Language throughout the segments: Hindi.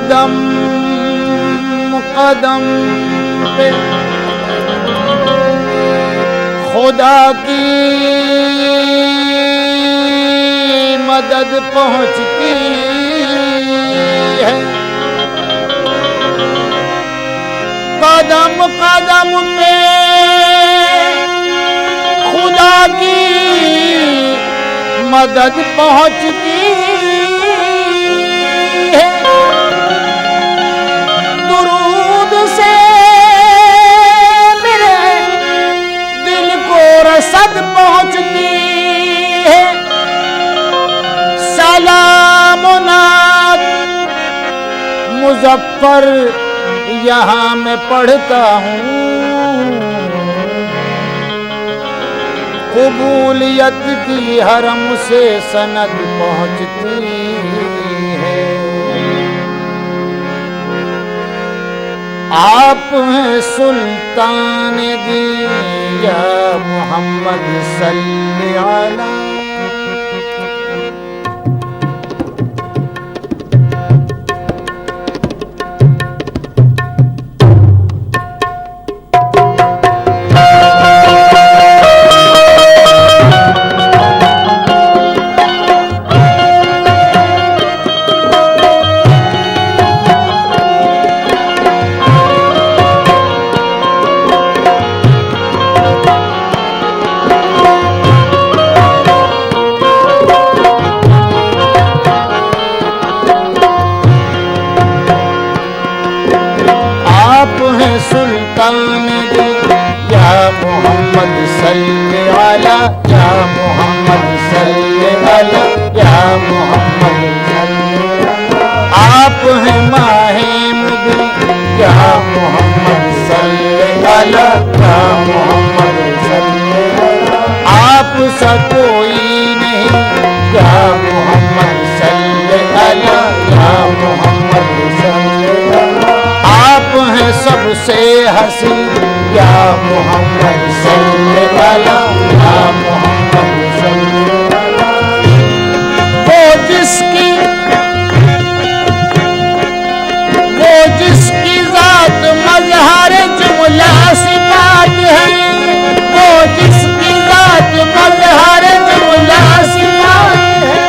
कदम कदम पे खुदा की मदद पहुंचती है। कदम कदम पे खुदा की मदद पहुंचती है। दुरूद से मेरे दिल को रसद पहुंचती है। सलाम नात मुजफ्फर यहाँ मैं पढ़ता हूँ। कबूलियत की हरम से सनद पहुँचती है। आप हैं सुल्तान दी या मोहम्मद सल्ली अला। सुल्तान दी या मोहम्मद सल्ले अला या मोहम्मद सल्ले अला या मोहम्मद सल्ले अला। आप हैं माहे मुबीन या मोहम्मद सल्ले अला या मोहम्मद सल्ले अला। आप सा कोई नहीं या मोहम्मद सल्ले अला या मोहम्मद सल्ले अला। आप हैं सबसे हसी या मोहम्मद सल्ले अला या मोहम्मद सल्ले अला। वो जिसकी जात मजहर जुमला सिफात है। वो जिसकी जात मजहर जुमला सिफात है।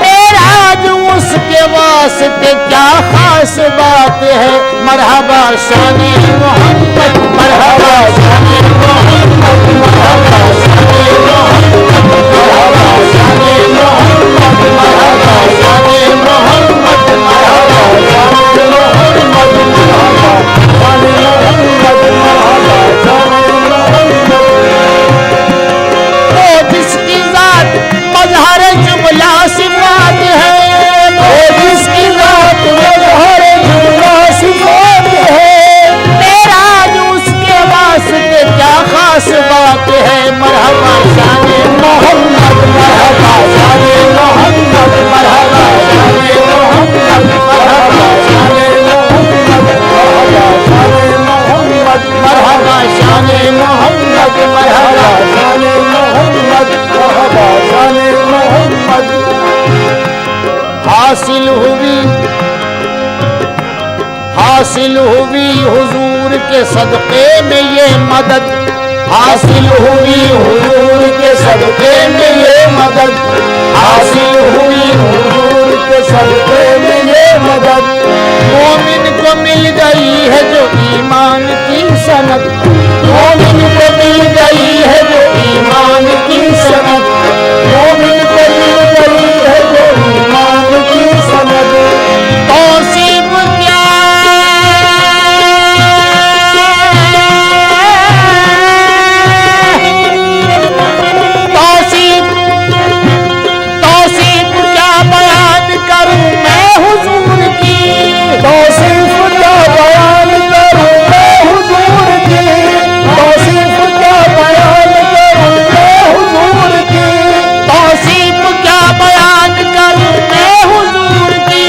मेरा जो उसके वास्ते क्या खास बात है। मरहबा शाने मोहम्मद मरहबा शाने मोहम्मद मरहबा शाने मोहम्मद मरहबा शाने मोहम्मद मरहबा शाने मोहम्मद मरहबा शाने मोहम्मद मरहबा शाने मोहम्मद मरहबा शाने मोहम्मद। वो जिसकी जात मजहर जुमला सिफात है। वो जिसकी जात मजहर जुमला सिफात है। मेरा जो उसके वास्ते क्या खास बात है। मरहबा शाने मोहम्मद मरहबा शाने मोहम्मद मरहबा शाने मोहम्मद मरहबा शाने मोहम्मद मरहबा शाने मोहम्मद मरहबा शाने मोहम्मद मरहबा शाने मोहम्मद मरहबा शाने मोहम्मद। हासिल हुई हुजूर के सदक़े में ये मदद। हासिल हुई हुजूर के सदक़े में ये मदद। हासिल हुई हुजूर के सदक़े में ये मदद। मोमिन को मिल गई है जो ईमान की सनद। मोमिन को मिल गई है जो ईमान की सनद। मोमिन को मिल गई है जो ईमान की सनद। तौसीब क्या तौसीब क्या बयान करूं मैं हुजूर की। तौसीफ क्या बयान करूं मैं हुजूर की। तौसीफ क्या बयान करूं मैं हुजूर की। तौसीफ क्या बयान करूं मैं हुजूर की।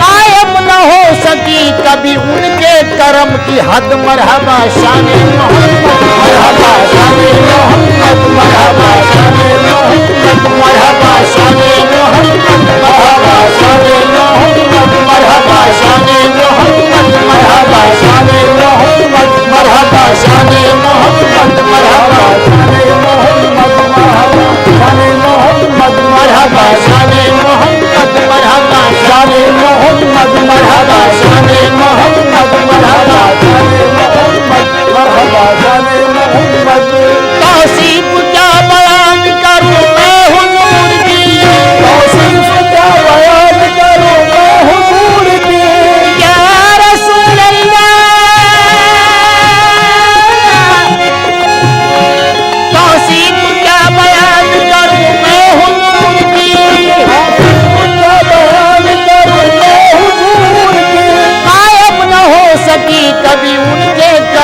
कायम न हो सकी कभी उनके करम की हद। मरहबा शाने मोहम्मद मरहबा शाने मोहम्मद मरहबा शाने मोहम्मद मरहबा शाने मोहम्मद मरहबा शाने मोहम्मद मरहबा शाने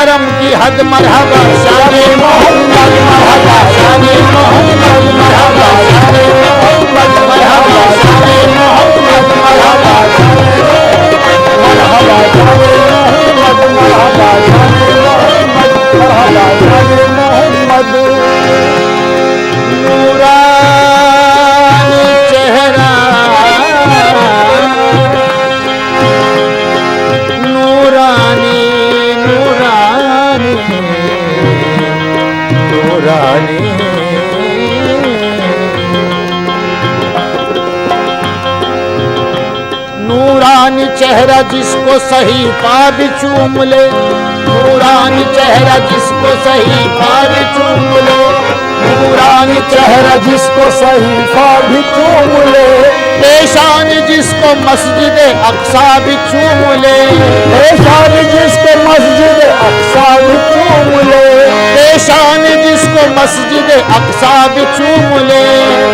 करम की हद मरहबा शाने मोहम्मद मरहबा शाने मोहम्मद मरहबा शाने मोहम्मद मरहबा शाने मोहम्मद मरहबा मरहबा शाने मोहम्मद मरहबा शाने मोहम्मद मरहबा शाने मोहम्मद नूरानी चेहरा नूरानी नूरानी नूरानी नूरानी चेहरा जिसको सही पा भी चूम ले नूरानी चेहरा जिसको सही पा भी चूम ले नूरानी चेहरा जिसको सही पा भी चूम ले पेशान जिसको मस्जिद अक्सा भी चूम ले पेशान जिसको मस्जिद अक्सा भी चूम ले पेशान जिसको मस्जिद अक्सा भी चूम ले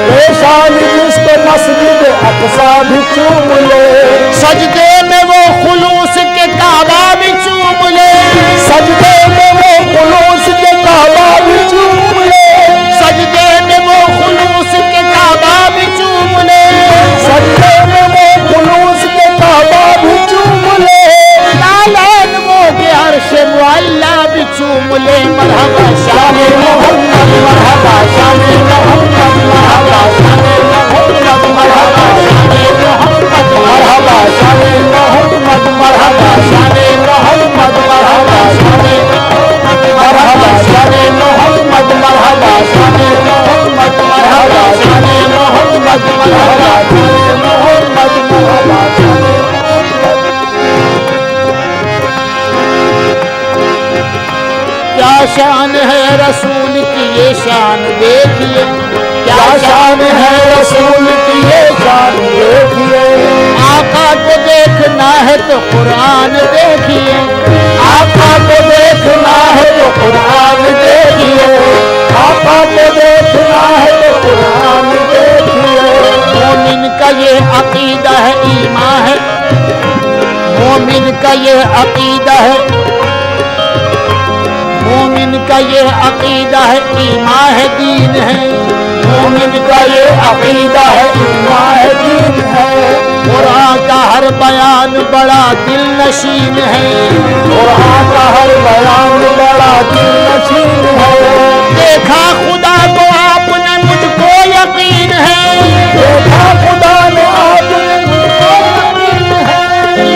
पेशान जिसको मस्जिद अक्सा भी चूम ले सजदे में वो खुलूस के काबा भी चूम ले सजदे में वो खुलूस के काबा भी चूम ले सजदे में वो खुलूस के काबा भी चूम ले सजदे में वो खुलूस के काबा भी चूम ले लालैन वो के अर्श मुअल्ला भी चूम ले मरहबा शाने मोहम्मद मरहबा शाने मोहम्मद मरहबा शाने मोहम्मद मरहबा शाने मोहम्मद मरहबा शाने मोहम्मद मरहबा शाने मोहम्मद मरहबा शाने मरहबा शाने मोहम्मद मरहबा शाने मोहम्मद मरहबा शाने मोहम्मद मरहबा शाने मोहम्मद मरहबा शाने क्या शान है रसूल की ये शान देखिए क्या शान है रसूल की ये शान देखिए आका को देखना है तो कुरान देखिए आका को देखना है तो कुरान देखिए आका को देखना है तो कुरान देखिए मोमिन का ये अकीदा है ईमान है मोमिन का ये अकीदा है मोमिन का ये अकीदा है ईमान है दीन है मोमिन का ये अकीदा है ईमान है दीन है कुरान का हर बयान बड़ा दिल नशीन है कुरान का हर बयान बड़ा दिल नशीन है देखा खुदा को आपने मुझको यकीन है देखा खुदा ने आपने मुझको यकीन है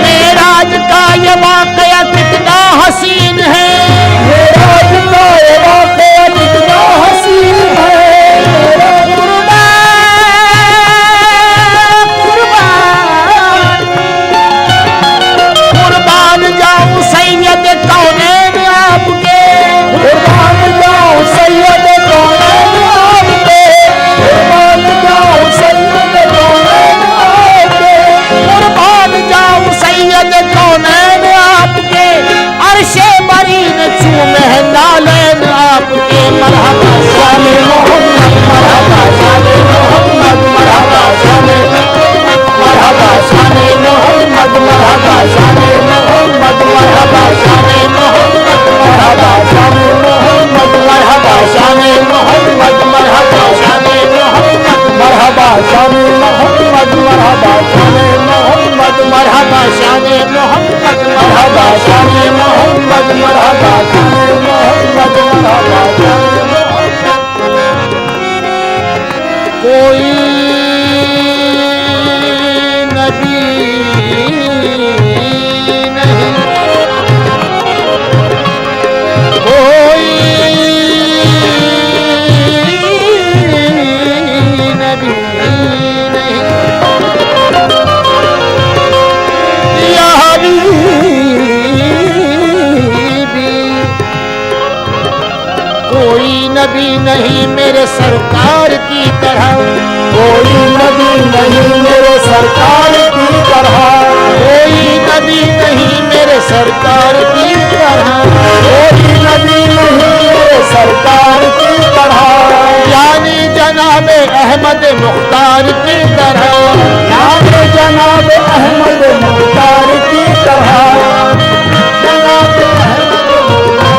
मेराज का ये वाकया कितना हसीन है मेराज का ये वाकया कितना हसीन है कुर्बान जाऊं सैयद कौनैन आपके कुर्बान जाऊं सैयद कौनैन आपके कुर्बान जाऊं सैयद कौनैन आपके कुर्बान जाऊं सैयद कौनैन आपके अर्शे बरीन चूमे है नालैन आपके मरहबा शाने मोहम्मद मरहबा शाने मोहम्मद मरहबा शाने मरहबा शाने मोहम्मद मरहबा शाने मोहम्मद मरहबा शाने मोहम्मद मरहबा शाने मोहम्मद मरहबा शाने मोहम्मद मरहबा शाने मोहम्मद मरहबा शाने मोहम्मद मरहबा शाने मोहम्मद मरहबा शाने मोहम्मद मरहबा शाने मोहम्मद मरहबा शाने मोहम्मद मरहबा शाने कोई नबी नहीं कोई नबी नहीं या हबीबी कोई नबी नहीं मेरे सरकार की तरह कोई नबी नहीं मेरे सरकार की तरह कोई नबी नहीं मेरे सरकार की तरह कोई नबी नहीं मेरे सरकार की तरह यानी जनाब अहमद मुख्तार की तरह यानी जनाब अहमद मुख्तार की तरह जनाब अहमद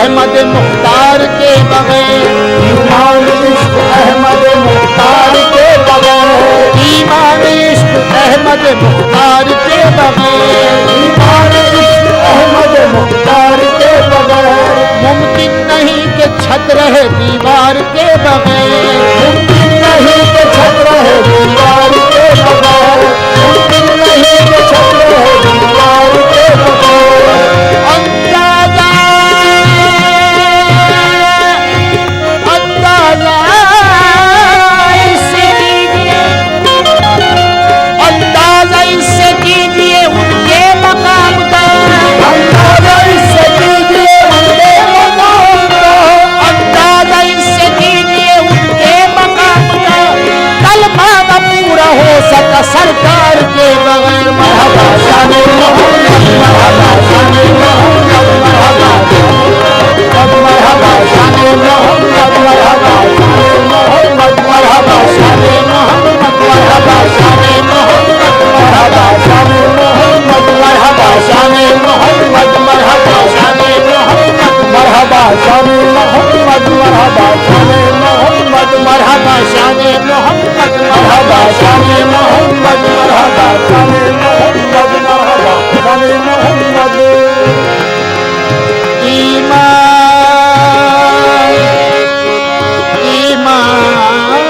अहमद मुख्तार के बगैर, ईमान इश्क अहमद मुख्तार के बगैर, ईमान इश्क अहमद मुख्तार के बगैर, ईमान इश्क अहमद मुख्तार के बगैर, मुमकिन नहीं कि छत रहे दीवार के बगैर, मुमकिन नहीं कि छत रहे दीवार के बगैर, मुमकिन नहीं कि छत रहे दीवार के बगैर। अंदाजा अंदाजा इससे कीजिए, अंदाजा इससे कीजिए उनके मकाम का, अंदाजा इससे कीजिए उनके मकाम का, अंदाजा इससे कीजिए उनके मकाम का। कलमा न पूरा हो सका सरकार के बगैर। मरहबा शाने मोहम्मद, मरहबा शाने मोहम्मद, मरहबा मरहबा शाने मोहम्मद, मरहबा शाने मोहम्मद, मरहबा शाने मोहम्मद, मरहबा शाने मोहम्मद, मरहबा शाने मोहम्मद, मरहबा शाने मोहम्मद, मरहबा शाने मोहम्मद, मरहबा शाने मोहम्मद, मरहबा शाने मोहम्मद, मरहबा शाने मोहम्मद, मरहबा शाने मोहम्मद, मरहबा शाने मोहम्मद, मरहबा शाने मोहम्मद। ईमान ईमान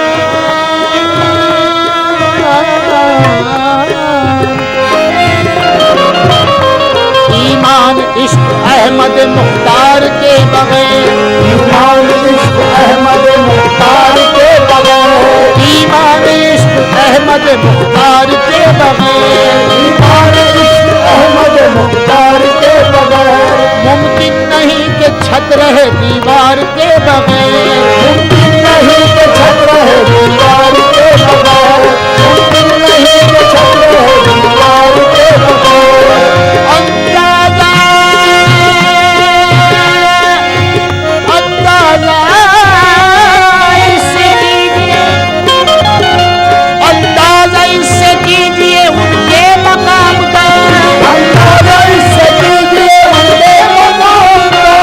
ईमान इश्क अहमद मुख्तार के बगैर, ईमान इश्क अहमद मुख्तार के बगैर, ईमान इश्क अहमद मुख्तार के बगैर, ईमान इश्क अहमद मुख्तार के बगैर, मुमकिन नहीं कि छत रहे दीवार के बगैर, मुमकिन नहीं कि छत रहे दीवार के बगैर, मुमकिन नहीं कि छत रहे दीवार के बगैर। अंदाजा अंदाजा इससे कीजिए, अंदाजा इससे कीजिए उनके मकाम का, अंदाजा इससे कीजिए उनके मकाम का,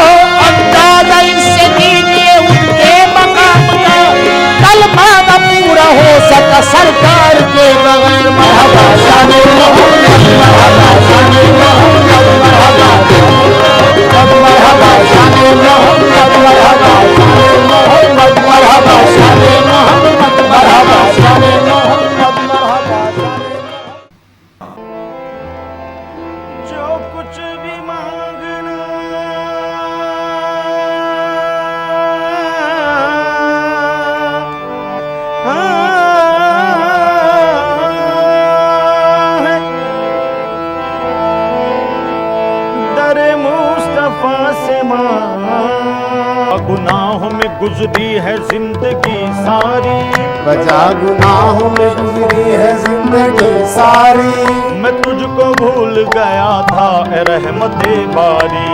अंदाजा इससे कीजिए उनके मकाम का। कलमा न पूरा हो सका सरकार के बगैर। मरहबा शाने मोहम्मद, मरहबा शाने मोहम्मद, मरहबा मरहबा शाने मोहम्मद, मरहबा शाने मोहम्मद, मरहबा शाने मोहम्मद, मरहबा शाने मोहम्मद, मरहबा शाने। जो कुछ भी मांगना है, दरे मुस्तफा से मांग। गुनाहों में गुजरी है जिंदगी सारी, बजा गुनाहों में गुजरी है जिंदगी सारी, मैं तुझको भूल गया था ए रहमते बारी।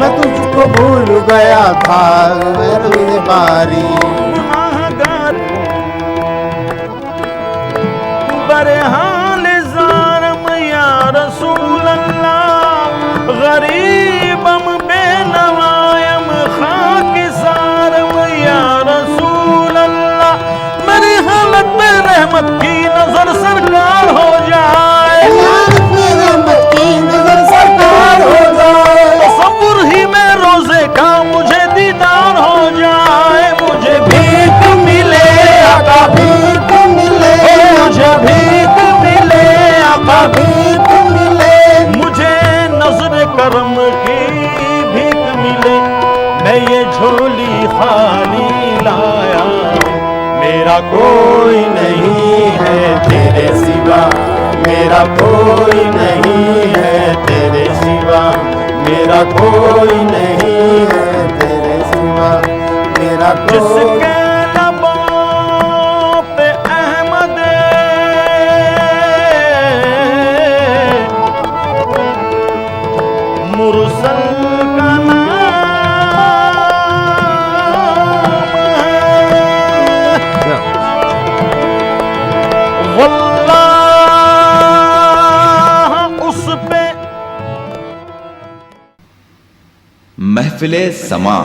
मैं तुझको भूल गया था मेरी बारी। गुनाहगार बरे हाल ज़ारम या रसूल अल्लाह, गरीबम बेनवायम खाकिसारम या रसूल अल्लाह। मेरी हालत में रहमत की नजर सरकार हो जाए, रहमत की नजर सरकार हो जाए, तसव्वुर ही में रोजे का मुझे दीदार हो जाए। मुझे भीख मिले आका, भीख मिले, मुझे भीख मिले आका, भीख मिले, मुझे नजर करम की भीख मिले। मैं ये झोली खाली लाया, मेरा कोई नहीं है तेरे सिवा, मेरा कोई नहीं है तेरे सिवा, मेरा कोई नहीं है तेरे सिवा, मेरा कोई। जिसके लबों पे अहमद मुरसल का नाम है, वल्लाह उस पे महफिल समा